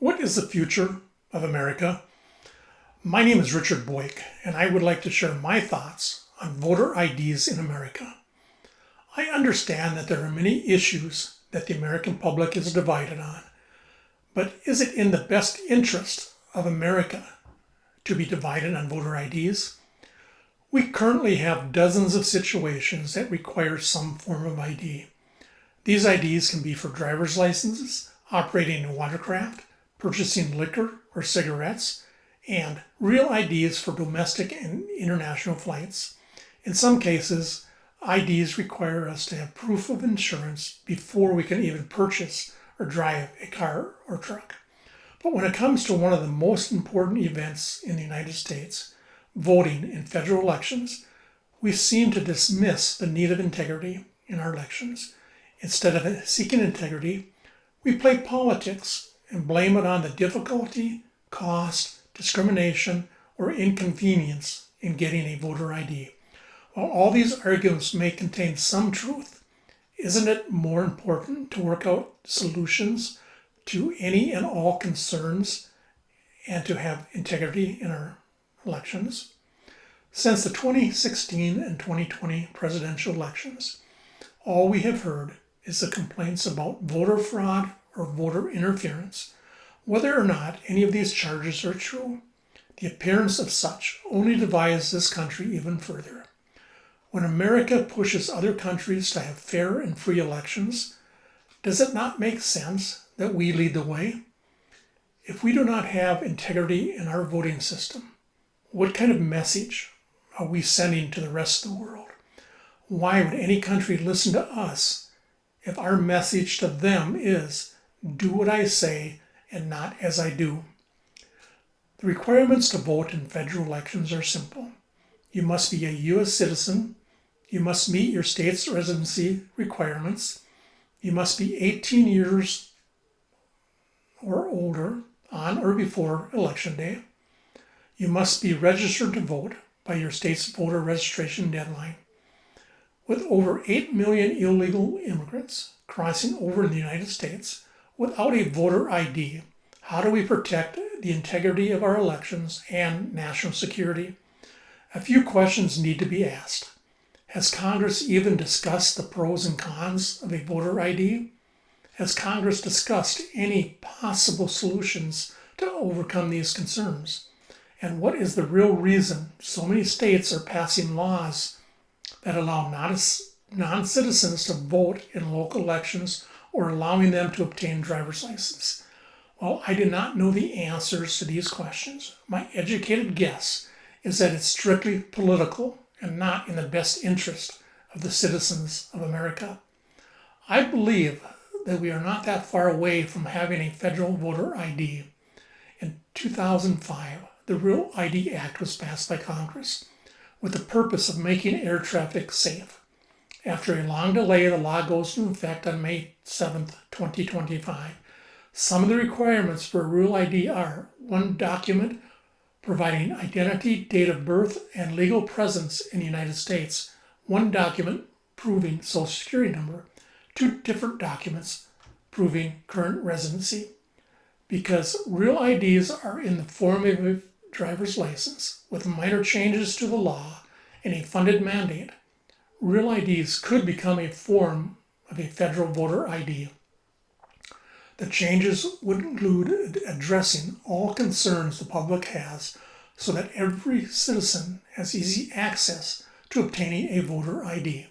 What is the future of America? My name is Richard Boyk, and I would like to share my thoughts on voter IDs in America. I understand that there are many issues that the American public is divided on, but is it in the best interest of America to be divided on voter IDs? We currently have dozens of situations that require some form of ID. These IDs can be for driver's licenses, operating a watercraft, purchasing liquor or cigarettes, and real IDs for domestic and international flights. In some cases, IDs require us to have proof of insurance before we can even purchase or drive a car or truck. But when it comes to one of the most important events in the United States, voting in federal elections, we seem to dismiss the need of integrity in our elections. Instead of seeking integrity, we play politics and blame it on the difficulty, cost, discrimination, or inconvenience in getting a voter ID. While all these arguments may contain some truth, isn't it more important to work out solutions to any and all concerns and to have integrity in our elections? Since the 2016 and 2020 presidential elections, all we have heard is the complaints about voter fraud or voter interference. Whether or not any of these charges are true, the appearance of such only divides this country even further. When America pushes other countries to have fair and free elections, does it not make sense that we lead the way? If we do not have integrity in our voting system, what kind of message are we sending to the rest of the world? Why would any country listen to us if our message to them is, do what I say and not as I do? The requirements to vote in federal elections are simple. You must be a U.S. citizen. You must meet your state's residency requirements. You must be 18 years or older on or before Election Day. You must be registered to vote by your state's voter registration deadline. With over 8 million illegal immigrants crossing over in the United States without a voter ID, how do we protect the integrity of our elections and national security? A few questions need to be asked. Has Congress even discussed the pros and cons of a voter ID? Has Congress discussed any possible solutions to overcome these concerns? And what is the real reason so many states are passing laws that allow non-citizens to vote in local elections or allowing them to obtain driver's license? Well, I do not know the answers to these questions. My educated guess is that it's strictly political and not in the best interest of the citizens of America. I believe that we are not that far away from having a federal voter ID. In 2005, the Real ID Act was passed by Congress with the purpose of making air traffic safe. After a long delay, the law goes into effect on May 7, 2025. Some of the requirements for a Real ID are: one document providing identity, date of birth, and legal presence in the United States, one document proving social security number, two different documents proving current residency. Because Real IDs are in the form of a driver's license with minor changes to the law and a funded mandate, Real IDs could become a form of a federal voter ID. The changes would include addressing all concerns the public has so that every citizen has easy access to obtaining a voter ID.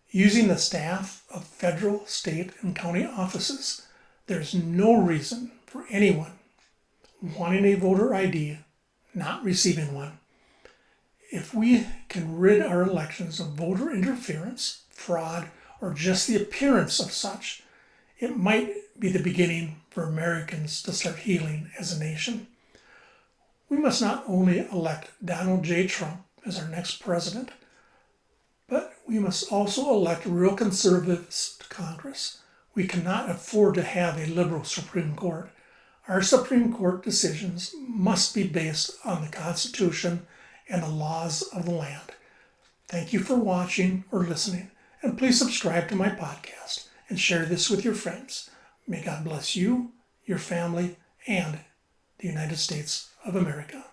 Using the staff of federal, state, and county offices, there's no reason for anyone wanting a voter ID not receiving one. If we can rid our elections of voter interference, fraud, or just the appearance of such, it might be the beginning for Americans to start healing as a nation. We must not only elect Donald J. Trump as our next president, but we must also elect real conservatives to Congress. We cannot afford to have a liberal Supreme Court. Our Supreme Court decisions must be based on the Constitution and the laws of the land. Thank you for watching or listening, and please subscribe to my podcast and share this with your friends. May God bless you, your family, and the United States of America.